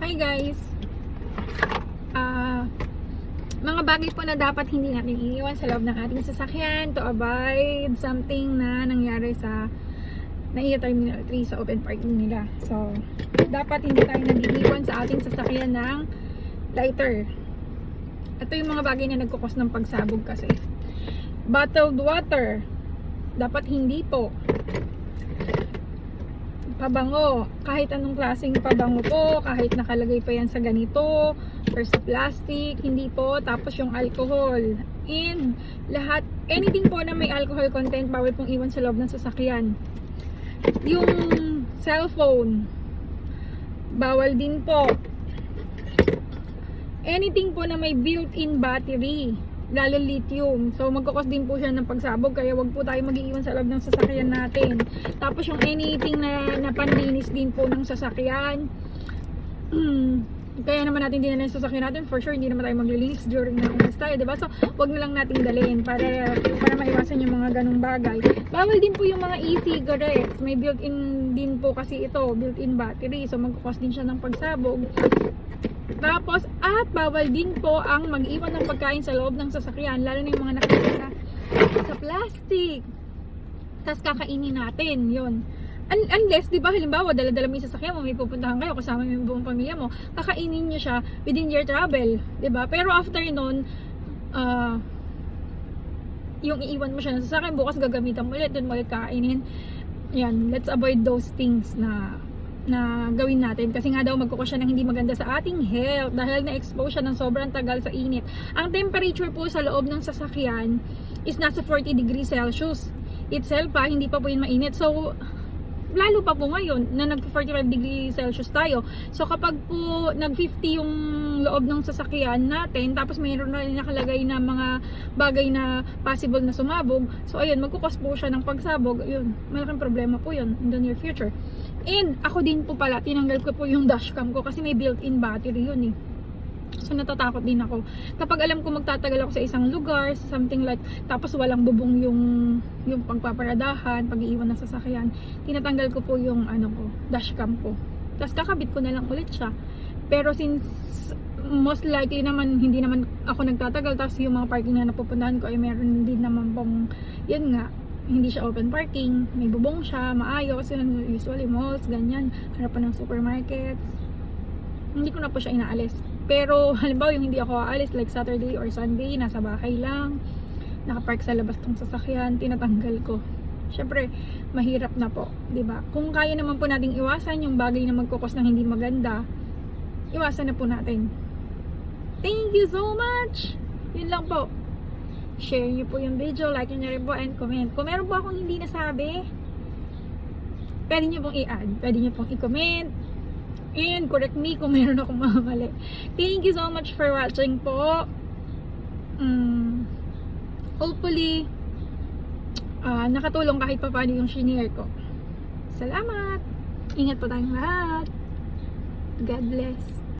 Hi guys! Mga bagay po na dapat hindi natin iiwan sa loob ng ating sasakyan to avoid something na nangyari sa NAIA Terminal 3 sa open parking nila. So, dapat hindi tayo nag-iiwan sa ating sasakyan ng lighter. Ito yung mga bagay na nagkukos ng pagsabog kasi. Bottled water. Dapat hindi po. Pabango, kahit anong klaseng pabango po, kahit nakalagay pa yan sa ganito or sa plastic, hindi po. Tapos yung alcohol and lahat, anything po na may alcohol content, bawal pong iwan sa loob ng sasakyan. Yung cellphone, bawal din po. Anything po na may built-in battery, lalo lithium. So magkukos din po siya ng pagsabog, kaya wag po tayo mag-iiwan sa loob ng sasakyan natin. Tapos yung anything na panlinis din po ng sasakyan, kaya naman natin dinala yung sasakyan natin, for sure hindi naman tayo maglilinis during na umas tayo, diba? So wag na lang natin dalhin para maiwasan yung mga ganung bagay. Bawal din po yung mga e-cigarettes, may built-in din po kasi ito, built-in battery, so magkukos din siya ng pagsabog. Tapos, at bawal din po ang mag-iwan ng pagkain sa loob ng sasakyan, lalo na yung mga nakikita sa plastic. Tapos kakainin natin, yun. Unless, di ba, halimbawa, dala-dala mo yung sasakyan mo, may pupuntahan kayo, kasama yung buong pamilya mo, kakainin nyo siya within your travel, di ba? Pero after nun, yung iiwan mo siya ng sasakyan, bukas gagamitan mo ulit, dun mo ulit kakainin. Yan, let's avoid those things na gawin natin, kasi nga daw magkukos siya ng hindi maganda sa ating health dahil na-expose siya ng sobrang tagal sa init. Ang temperature po sa loob ng sasakyan is nasa 40 degrees Celsius itself pa, hindi pa po yun mainit. So lalo pa po ngayon na nag 45 degrees Celsius tayo. So kapag po nag 50 yung loob ng sasakyan natin, tapos mayroon na nakalagay na mga bagay na possible na sumabog, so ayun, magkukos po siya ng pagsabog. Ayun, malaking problema po yun in the near future. And ako din po pala, tinanggal ko po yung dashcam ko kasi may built-in battery yun eh. So natatakot din ako kapag alam ko magtatagal ako sa isang lugar, something like, tapos walang bubong yung pagpaparadahan, pag-iiwan ng sasakyan, tinatanggal ko po yung dashcam ko, tapos kakabit ko na lang ulit siya. Pero since most likely naman hindi naman ako nagtatagal, tapos yung mga parking na napupuntahan ko ay meron din naman pong, yun nga, hindi siya open parking, may bubong siya, maayos, usually malls, ganyan, harapan ng supermarkets, hindi ko na po siya inaalis. Pero halimbawa yung hindi ako aalis, like Saturday or Sunday, nasa bahay lang, nakapark sa labas tong sasakyan, tinatanggal ko. Syempre mahirap na po, 'di ba? Kung kaya naman po nating iwasan yung bagay na magkukos ng hindi maganda, iwasan na po natin. Thank you so much. Yun lang po. Share niyo po yung video, like niyo rin po, and comment. Kung meron po akong hindi nasabi, pwede niyo pong i-add, pwede niyo pong i-comment, and correct me kung meron akong mali. Thank you so much for watching po. Hopefully nakatulong kahit pa paano yung shinare ko. Salamat. Ingat po tayong lahat. God bless.